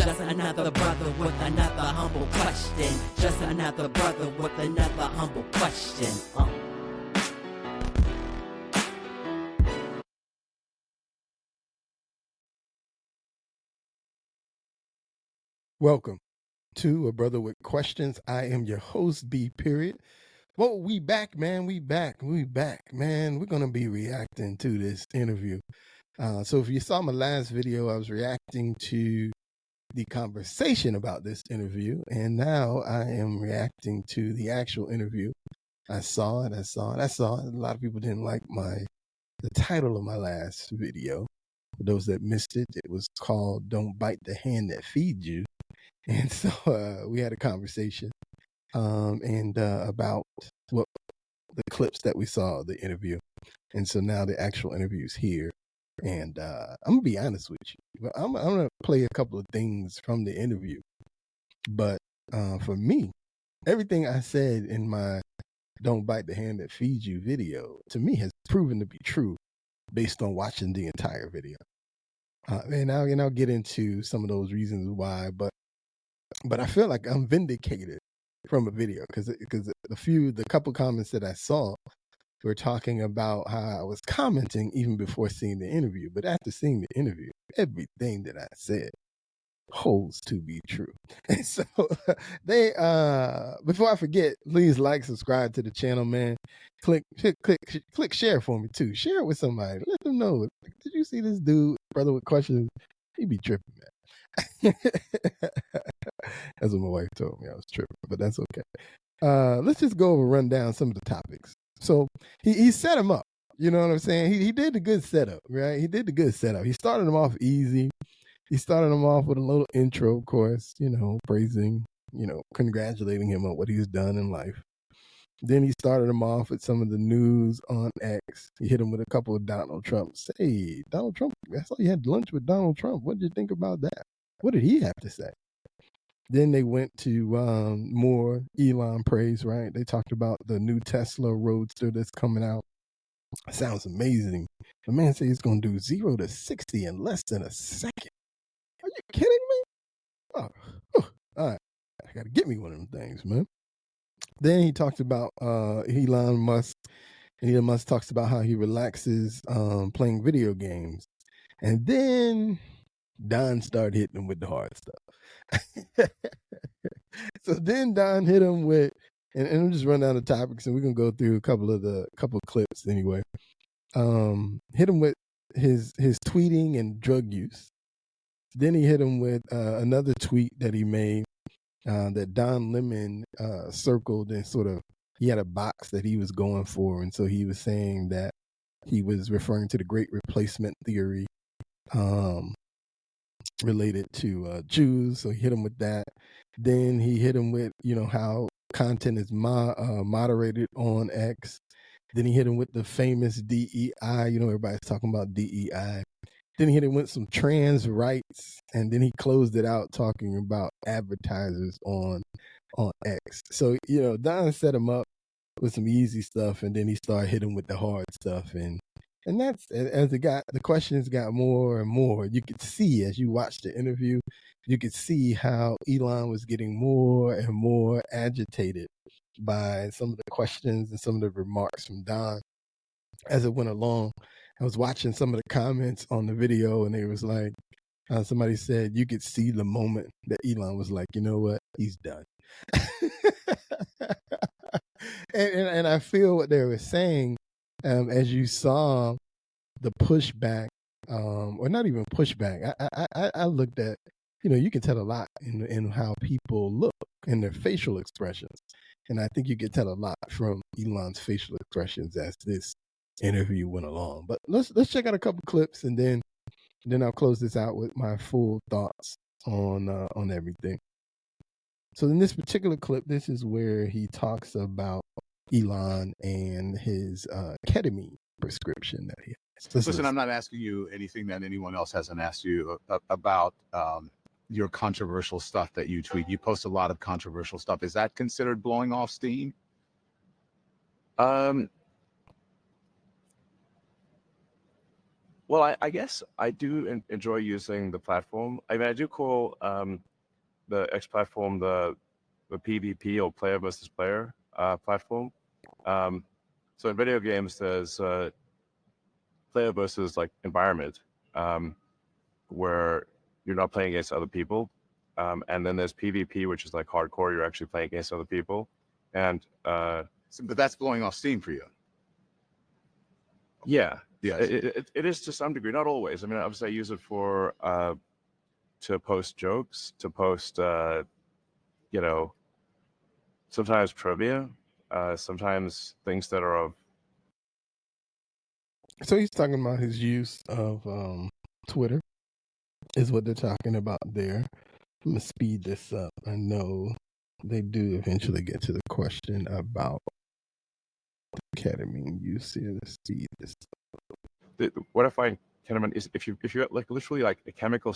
Just another brother with another humble question. Just another brother with another humble question. Welcome to A Brother with Questions. I am your host, B. Period. Well, we back, man. We back, man. We're gonna be reacting to this interview. So if you saw my last video, I was reacting to the conversation about this interview, and now I am reacting to the actual interview. I saw it. A lot of people didn't like the title of my last video. For those that missed it, it was called "Don't Bite the Hand That Feeds You." And so we had a conversation about what the clips that we saw of the interview. And so now the actual interview is here. And I'm going to be honest with you. I'm going to play a couple of things from the interview. But for me, everything I said in my "Don't Bite the Hand That Feeds You" video, to me, has proven to be true based on watching the entire video. And I'll get into some of those reasons why, but I feel like I'm vindicated from a video because the couple comments that I saw were talking about how I was commenting even before seeing the interview. But after seeing the interview, everything that I said holds to be true. And so they before I forget, please like, subscribe to the channel, man. Click share for me too. Share it with somebody. Let them know. Did you see this dude, Brother with Questions? He be tripping, man. That's what my wife told me. I was tripping, but that's okay. Let's just go over, run down some of the topics. So he set him up. You know what I'm saying? He did the good setup, right? He did the good setup. He started him off easy. He started him off with a little intro, of course, praising, congratulating him on what he's done in life. Then he started him off with some of the news on X. He hit him with a couple of Donald Trumps. Hey, Donald Trump, I saw you had lunch with Donald Trump. What did you think about that? What did he have to say? Then they went to more Elon praise, right? They talked about the new Tesla Roadster that's coming out. Sounds amazing. The man said he's going to do 0 to 60 in less than a second. Are you kidding me? Oh, all right. I got to get me one of them things, man. Then he talked about Elon Musk. And Elon Musk talks about how he relaxes playing video games. And then Don started hitting him with the hard stuff. So then Don hit him with, and I'm just run down the topics, and we're gonna go through a couple clips anyway. Hit him with his tweeting and drug use. Then he hit him with another tweet that he made that Don Lemon circled, and sort of he had a box that he was going for, and so he was saying that he was referring to the Great Replacement theory related to Jews. So he hit him with that. Then he hit him with how content is moderated on X. Then he hit him with the famous DEI. Everybody's talking about DEI. Then he hit him with some trans rights, and then he closed it out talking about advertisers on X. So Don set him up with some easy stuff, and then he started hitting with the hard stuff, and that's as the questions got more and more. You could see as you watched the interview, you could see how Elon was getting more and more agitated by some of the questions and some of the remarks from Don as it went along. I was watching some of the comments on the video, and it was like, somebody said you could see the moment that Elon was like, you know what, he's done. and I feel what they were saying as you saw the pushback, or not even pushback. I looked at, you can tell a lot in how people look in their facial expressions. And I think you could tell a lot from Elon's facial expressions as this interview went along. But let's check out a couple clips, and then I'll close this out with my full thoughts on everything. So in this particular clip, this is where he talks about Elon and his ketamine prescription that he has. Listen, I'm not asking you anything that anyone else hasn't asked you about your controversial stuff that you tweet. You post a lot of controversial stuff. Is that considered blowing off steam? Well, I guess I do enjoy using the platform. I mean, I do call the X platform the PvP, or player versus player platform. So in video games, there's player versus like environment, um, where you're not playing against other people, and then there's PvP, which is like hardcore. You're actually playing against other people, and But that's blowing off steam for you. yeah, Yes. it is to some degree, not always. I mean, obviously, I use it for to post jokes, to post you know, sometimes trivia, sometimes things that are of. So he's talking about his use of Twitter, is what they're talking about there. I'm gonna speed this up. I know they do eventually get to the question about ketamine use here. Let's speed this up. What I find ketamine is if you like literally like a chemical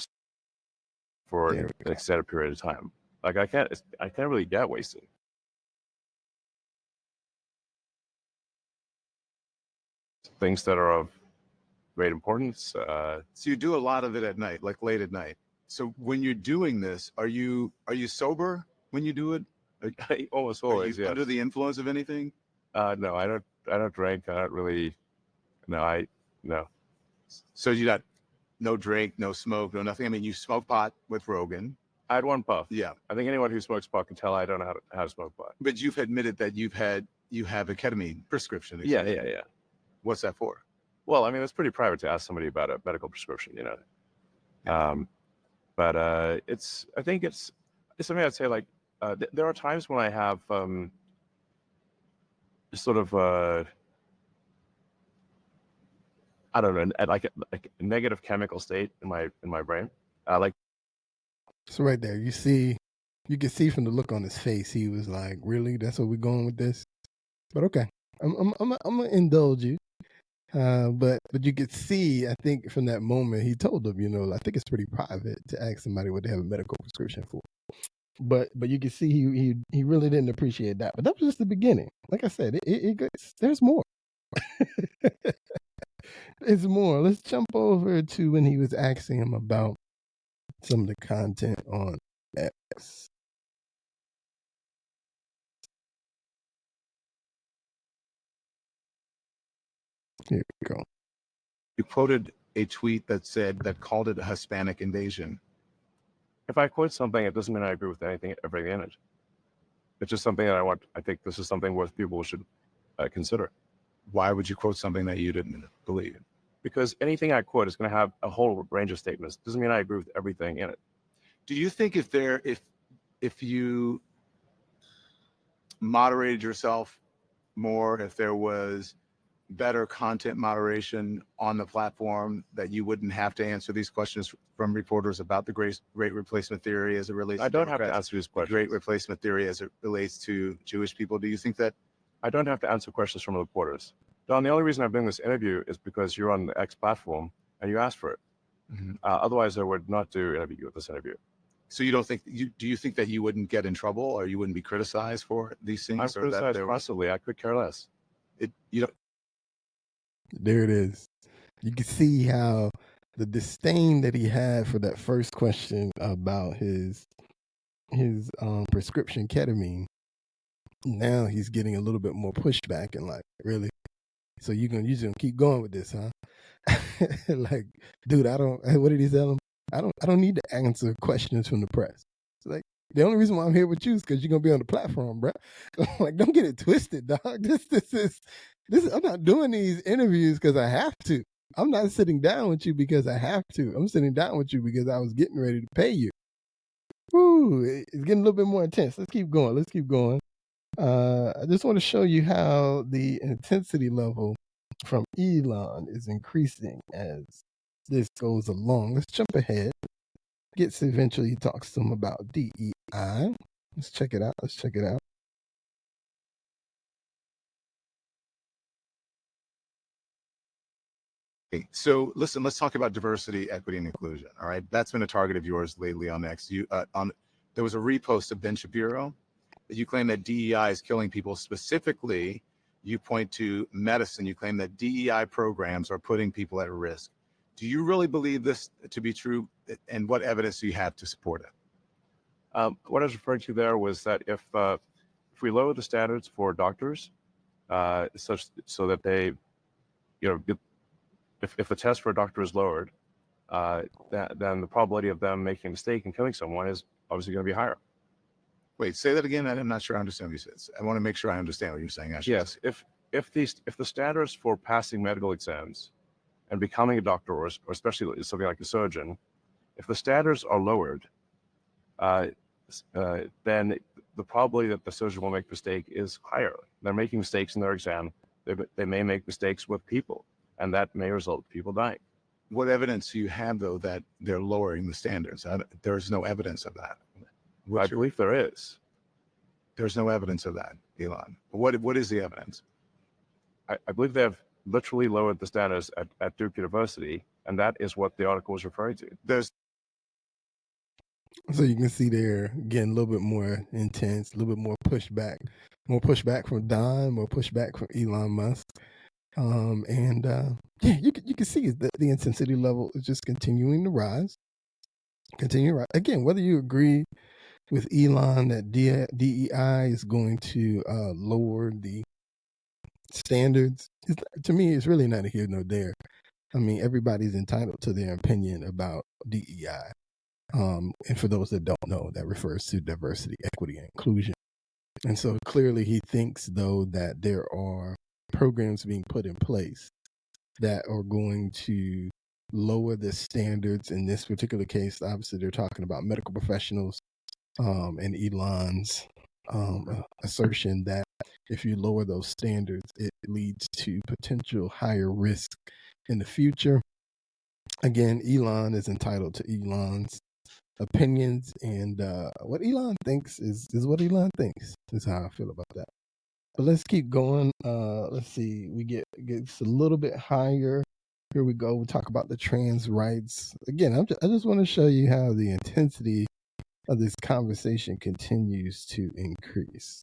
for There an we go. extended period of time, like I can't really get wasted. Things that are of great importance. So you do a lot of it at night, like late at night. So when you're doing this, are you sober when you do it? Almost Are always, you yes. under the influence of anything? No, I don't drink. I don't really. No. So you got no drink, no smoke, no nothing. I mean, you smoke pot with Rogan. I had one puff. Yeah, I think anyone who smokes pot can tell I don't know how to smoke pot. but you've admitted that you have a ketamine prescription. Yeah. What's that for? Well, I mean, it's pretty private to ask somebody about a medical prescription, you know. But I think it's something I'd say like there are times when I have sort of I don't know, like a negative chemical state in my brain. Like So right there, you can see from the look on his face, he was like, "Really? That's where we're going with this?" But okay, I'm gonna indulge you. But you could see, I think, from that moment, he told them, you know, I think it's pretty private to ask somebody what they have a medical prescription for. But you can see he really didn't appreciate that. But that was just the beginning. Like I said, it gets, there's more. There's more. Let's jump over to when he was asking him about some of the content on X. Here we go. You quoted a tweet that called it a Hispanic invasion. if I quote something, it doesn't mean I agree with everything in it. It's just something that I think this is something worth people should consider. Why would you quote something that you didn't believe? Because anything I quote is going to have a whole range of statements. Doesn't mean I agree with everything in it. Do you think if you moderated yourself more, if there was better content moderation on the platform, that you wouldn't have to answer these questions from reporters about the great replacement theory as it relates I to don't have to Democrats, answer these the questions. great replacement theory as it relates to Jewish people? Do you think that? I don't have to answer questions from reporters. Don, the only reason I'm doing this interview is because you're on the X platform and you asked for it. Mm-hmm. Otherwise, I would not do this interview. So you don't think do you think that you wouldn't get in trouble, or you wouldn't be criticized for these things? I'm criticized constantly. I could care less. You don't. There it is. You can see how the disdain that he had for that first question about his prescription ketamine. Now he's getting a little bit more pushback and like, really? So you're gonna keep going with this, huh? Like, dude, what did he tell him? I don't need to answer questions from the press. It's like, the only reason why I'm here with you is because you're gonna be on the platform, bro. Like, don't get it twisted, dog. This is I'm not doing these interviews because I have to. I'm not sitting down with you because I have to. I'm sitting down with you because I was getting ready to pay you. Woo, it's getting a little bit more intense. Let's keep going. I just want to show you how the intensity level from Elon is increasing as this goes along. Let's jump ahead. Eventually talks to him about DEI. Let's check it out. Okay, so listen, let's talk about diversity, equity, and inclusion. All right, that's been a target of yours lately on X. There was a repost of Ben Shapiro that you claim that DEI is killing people. Specifically, you point to medicine. You claim that DEI programs are putting people at risk. Do you really believe this to be true? And what evidence do you have to support it? What I was referring to there was that if we lower the standards for doctors, such so that they, if the test for a doctor is lowered, then the probability of them making a mistake and killing someone is obviously going to be higher. Wait, say that again. I'm not sure I understand what you said. I want to make sure I understand what you're saying. Yes, if the standards for passing medical exams and becoming a doctor, or especially something like a surgeon, if the standards are lowered, then the probability that the surgeon will make a mistake is higher. They're making mistakes in their exam. They may make mistakes with people, and that may result in people dying. What evidence do you have, though, that they're lowering the standards? There's no evidence of that. I believe there is. There's no evidence of that, Elon. What is the evidence? I believe they have literally lowered the standards at Duke University, and that is what the article was referring to. So you can see there, again, a little bit more intense, a little bit more pushback from Don, more pushback from Elon Musk. Yeah, you can see that the intensity level is just continuing to rise. Again, whether you agree with Elon that DEI is going to lower the standards, to me, it's really neither here nor there. I mean, everybody's entitled to their opinion about DEI. And for those that don't know, that refers to diversity, equity, and inclusion. And so clearly he thinks, though, that there are programs being put in place that are going to lower the standards. In this particular case, obviously they're talking about medical professionals, and Elon's assertion that if you lower those standards, it leads to potential higher risk in the future. Again, Elon is entitled to Elon's opinions, and what Elon thinks is what Elon thinks, is how I feel about that. But let's keep going. Let's see, we get a little bit higher. Here we go. We talk about the trans rights. Again, I just want to show you how the intensity of this conversation continues to increase.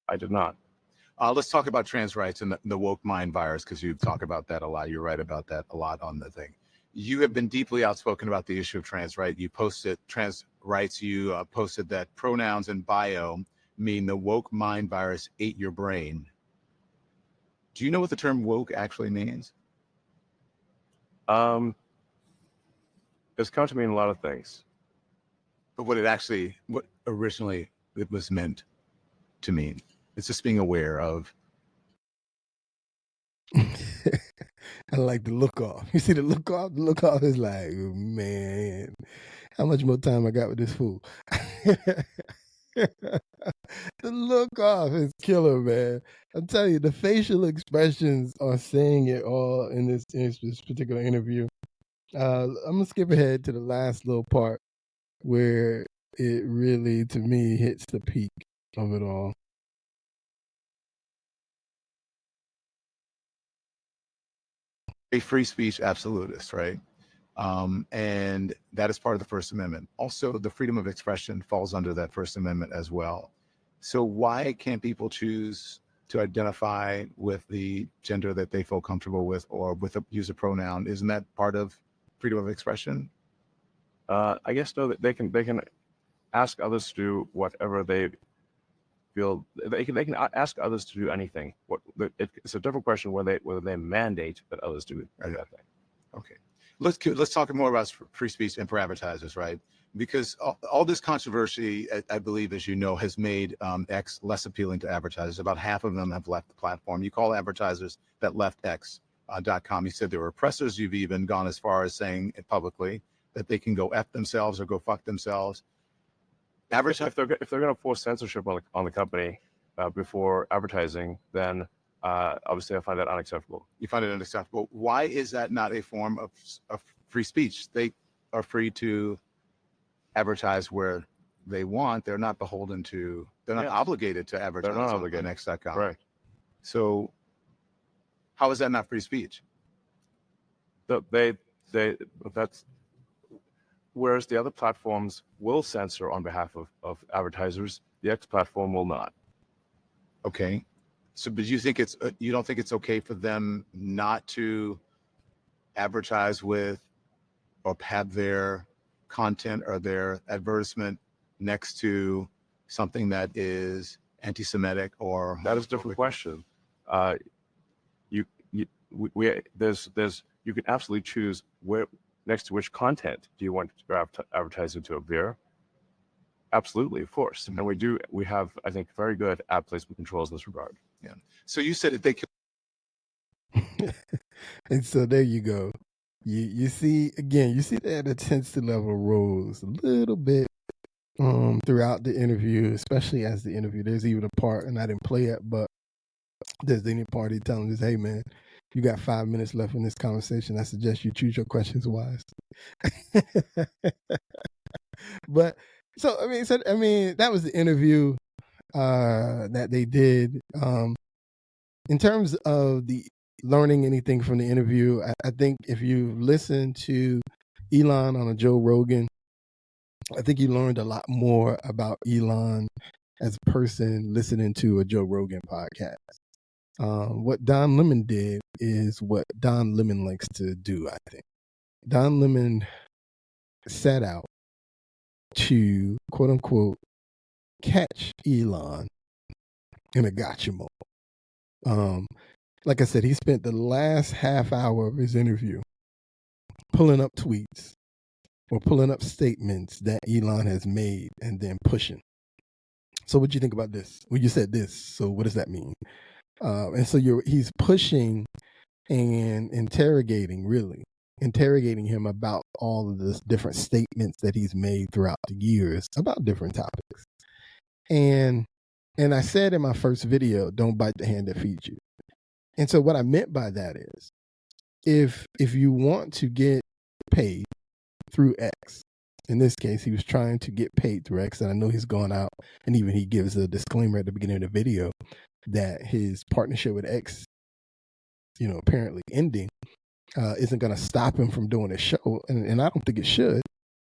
I did not. Let's talk about trans rights and the woke mind virus, because you talk about that a lot. You're right about that a lot on the thing. You have been deeply outspoken about the issue of trans rights. You posted trans rights. You posted that pronouns in bio mean the woke mind virus ate your brain. Do you know what the term woke actually means? It's come to mean a lot of things. But what originally it was meant to mean. It's just being aware of. I like the look off. You see the look off? The look off is like, oh, man, how much more time I got with this fool? The look off is killer, man. I'm telling you, the facial expressions are saying it all in this particular interview. I'm going to skip ahead to the last little part where it really, to me, hits the peak of it all. A free speech absolutist, right? And that is part of the First Amendment. Also, the freedom of expression falls under that First Amendment as well. So why can't people choose to identify with the gender that they feel comfortable with, or with a use a pronoun? Isn't that part of freedom of expression? I guess no. They can ask others to do whatever they feel. They can ask others to do anything. It's a different question whether they mandate that others do that thing. Okay, let's talk more about free speech and for advertisers, right? Because all this controversy, I believe, as you know, has made X less appealing to advertisers. About half of them have left the platform. You call advertisers that left X.com. You said they were oppressors. You've even gone as far as saying it publicly that they can go F themselves or go fuck themselves. If they're going to force censorship on the company before advertising, then obviously I find that unacceptable. You find it unacceptable. Why is that not a form of free speech? They are free to advertise where they want. They're not beholden to. They're not obligated to advertise. They're not obligated. On X.com. Right. So, how is that not free speech? That's. Whereas the other platforms will censor on behalf of advertisers, the X platform will not. Okay. So, but you think you don't think it's okay for them not to advertise with or have their content or their advertisement next to something that is anti-Semitic or That is a different question. You can absolutely choose where next to which content do you want to advertise into a beer. Absolutely, of course, and we have, I think, very good ad placement controls in this regard. Yeah. So you said that they could. And so there you go. You see again. You see that intensity level rose a little bit throughout the interview, especially as the interview. There's even a part, and I didn't play it, but there's any party telling us, "Hey, man, you got 5 minutes left in this conversation. I suggest you choose your questions wisely." But so I mean, that was the interview that they did. In terms of the learning anything from the interview, I think if you listen to Elon on a Joe Rogan, I think you learned a lot more about Elon as a person listening to a Joe Rogan podcast. What Don Lemon did is what Don Lemon likes to do, I think. Don Lemon set out to, quote unquote, catch Elon in a gotcha mode. Like I said, he spent the last half hour of his interview pulling up tweets or pulling up statements that Elon has made and then pushing. So what do you think about this? Well, you said this, so what does that mean? And so he's pushing and interrogating him about all of the different statements that he's made throughout the years about different topics. And I said in my first video, don't bite the hand that feeds you. And so what I meant by that is, if you want to get paid through X, in this case, he was trying to get paid through X, and I know he's gone out, and even he gives a disclaimer at the beginning of the video that his partnership with X, apparently ending, isn't going to stop him from doing his show, and I don't think it should.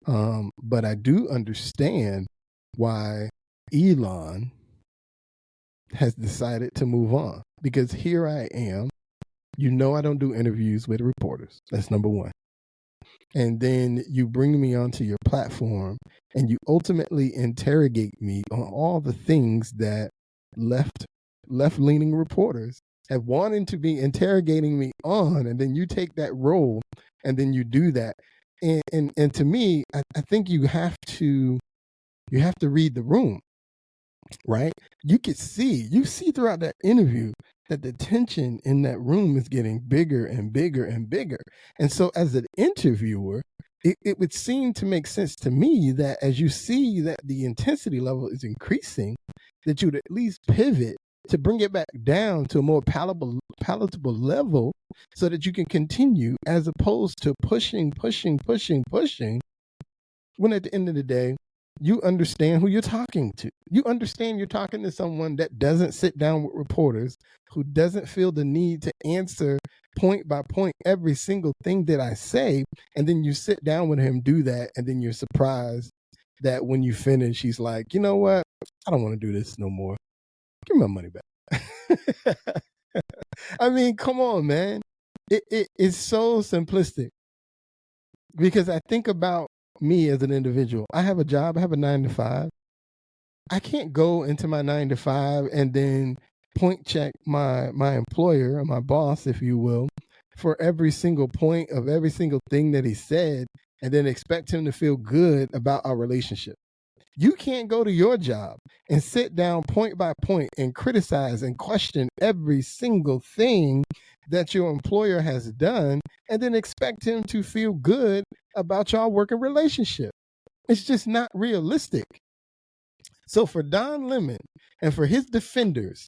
But I do understand why Elon has decided to move on, because here I am. I don't do interviews with reporters. That's number one. And then you bring me onto your platform and you ultimately interrogate me on all the things that left-leaning reporters have wanted to be interrogating me on, and then you take that role and then you do that. And to me, I think you have to read the room, right? You see throughout that interview that the tension in that room is getting bigger and bigger and bigger. And so as an interviewer, it would seem to make sense to me that as you see that the intensity level is increasing, that you would at least pivot to bring it back down to a more palatable level so that you can continue, as opposed to pushing, when at the end of the day, you understand who you're talking to. You understand you're talking to someone that doesn't sit down with reporters, who doesn't feel the need to answer point by point every single thing that I say. And then you sit down with him, do that, and then you're surprised that when you finish, he's like, you know what? I don't want to do this no more. Give me my money back. I mean, come on, man. It's so simplistic, because I think about me as an individual. I have a job. I have a 9-to-5. I can't go into my 9-to-5 and then point check my employer, or my boss, if you will, for every single point of every single thing that he said, and then expect him to feel good about our relationship. You can't go to your job and sit down point by point and criticize and question every single thing that your employer has done and then expect him to feel good about y'all working relationship. It's just not realistic. So for Don Lemon and for his defenders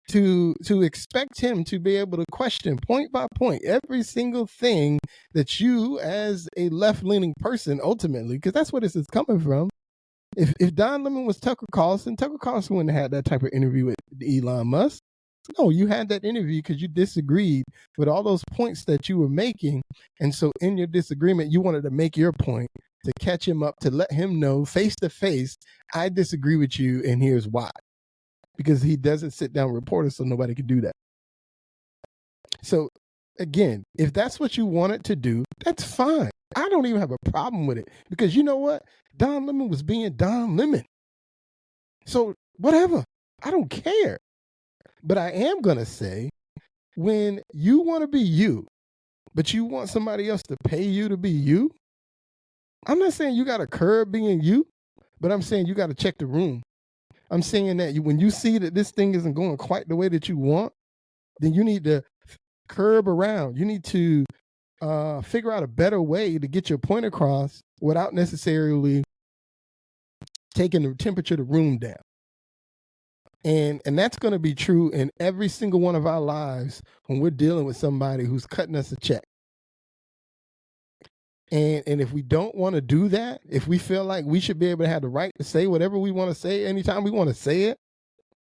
to expect him to be able to question point by point every single thing that you, as a left-leaning person, ultimately, because that's where this is coming from. If Don Lemon was Tucker Carlson wouldn't have had that type of interview with Elon Musk. No, you had that interview because you disagreed with all those points that you were making. And so in your disagreement, you wanted to make your point, to catch him up, to let him know face to face, I disagree with you, and here's why. because he doesn't sit down with reporters, so nobody can do that. So again, if that's what you wanted to do, that's fine. I don't even have a problem with it, because you know what? Don Lemon was being Don Lemon. So whatever, I don't care. But I am going to say, when you want to be you, but you want somebody else to pay you to be you, I'm not saying you got to curb being you, but I'm saying you got to check the room. I'm saying that when you see that this thing isn't going quite the way that you want, then you need to curb around. You need to figure out a better way to get your point across without necessarily taking the temperature of the room down. And that's going to be true in every single one of our lives when we're dealing with somebody who's cutting us a check. And if we don't want to do that, if we feel like we should be able to have the right to say whatever we want to say anytime we want to say it,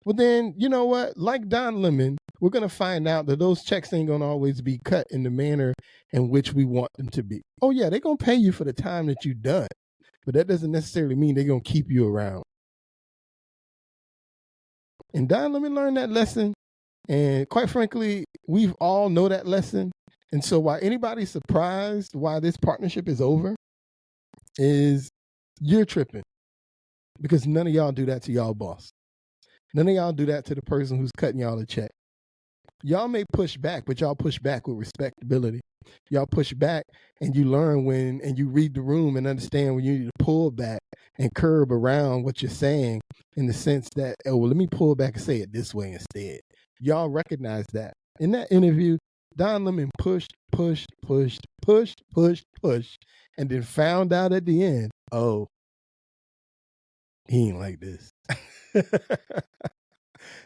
well then, you know what? Like Don Lemon, we're going to find out that those checks ain't going to always be cut in the manner in which we want them to be. Oh yeah, they're going to pay you for the time that you've done, but that doesn't necessarily mean they're going to keep you around. And Don Lemon learned that lesson. And quite frankly, we've all know that lesson. And so while anybody's surprised why this partnership is over, is you're tripping. Because none of y'all do that to y'all boss. None of y'all do that to the person who's cutting y'all a check. Y'all may push back, but y'all push back with respectability. Y'all push back and you learn when, and you read the room and understand when you need to pull back and curb around what you're saying, in the sense that, oh, well, let me pull back and say it this way instead. Y'all recognize that. In that interview, Don Lemon pushed, and then found out at the end, oh, he ain't like this.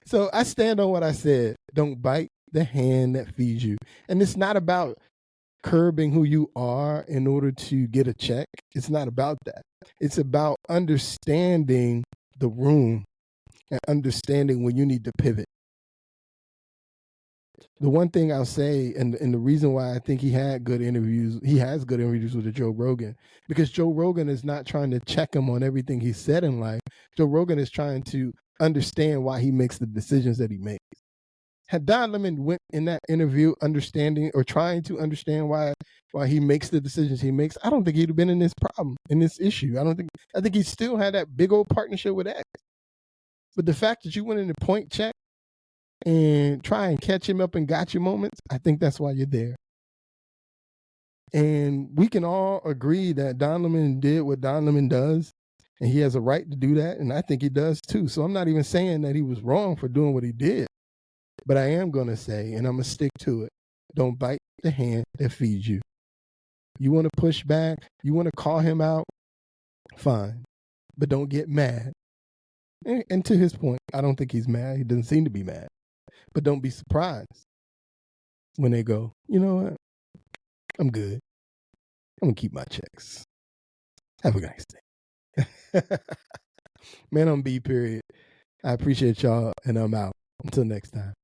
So I stand on what I said. Don't bite the hand that feeds you. And it's not about curbing who you are in order to get a check. It's not about that. It's about understanding the room and understanding when you need to pivot. The one thing I'll say, and the reason why I think he has good interviews with Joe Rogan, because Joe Rogan is not trying to check him on everything he said in life. Joe Rogan is trying to understand why he makes the decisions that he makes. Had Don Lemon went in that interview understanding or trying to understand why he makes the decisions he makes, I don't think he'd have been in this problem, in this issue. I think he still had that big old partnership with X. But the fact that you went in the point check and try and catch him up in gotcha moments, I think that's why you're there. And we can all agree that Don Lemon did what Don Lemon does, and he has a right to do that, and I think he does too. So I'm not even saying that he was wrong for doing what he did, but I am going to say, and I'm going to stick to it, don't bite the hand that feeds you. You want to push back, you want to call him out, fine, but don't get mad. And to his point, I don't think he's mad. He doesn't seem to be mad. But don't be surprised when they go, you know what? I'm good. I'm going to keep my checks. Have a nice day. Man on B, period. I appreciate y'all, and I'm out. Until next time.